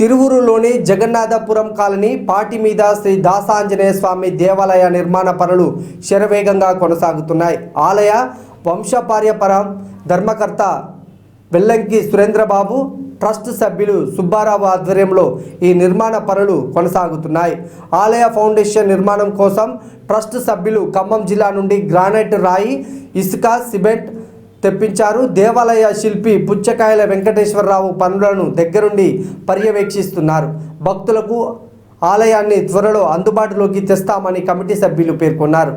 తిరువురులోని Jagannathapuram colony పాటి మీద శ్రీ దాసాంజనేయ స్వామి దేవాలయ నిర్మాణ పనులు శరవేగంగా కొనసాగుతున్నాయి. ఆలయ వంశపార్యపరం ధర్మకర్త వెల్లంకి సురేంద్రబాబు, ట్రస్ట్ సభ్యులు సుబ్బారావు ఆధ్వర్యంలో ఈ నిర్మాణ పనులు కొనసాగుతున్నాయి. ఆలయ ఫౌండేషన్ నిర్మాణం కోసం ట్రస్ట్ సభ్యులు ఖమ్మం జిల్లా నుండి గ్రానైట్ రాయి, ఇసుక, సిమెంట్ తెప్పించారు. దేవాలయ శిల్పి పుచ్చకాయల వెంకటేశ్వరరావు పనులను దగ్గరుండి పర్యవేక్షిస్తున్నారు. భక్తులకు ఆలయాన్ని త్వరలో అందుబాటులోకి తెస్తామని కమిటీ సభ్యులు పేర్కొన్నారు.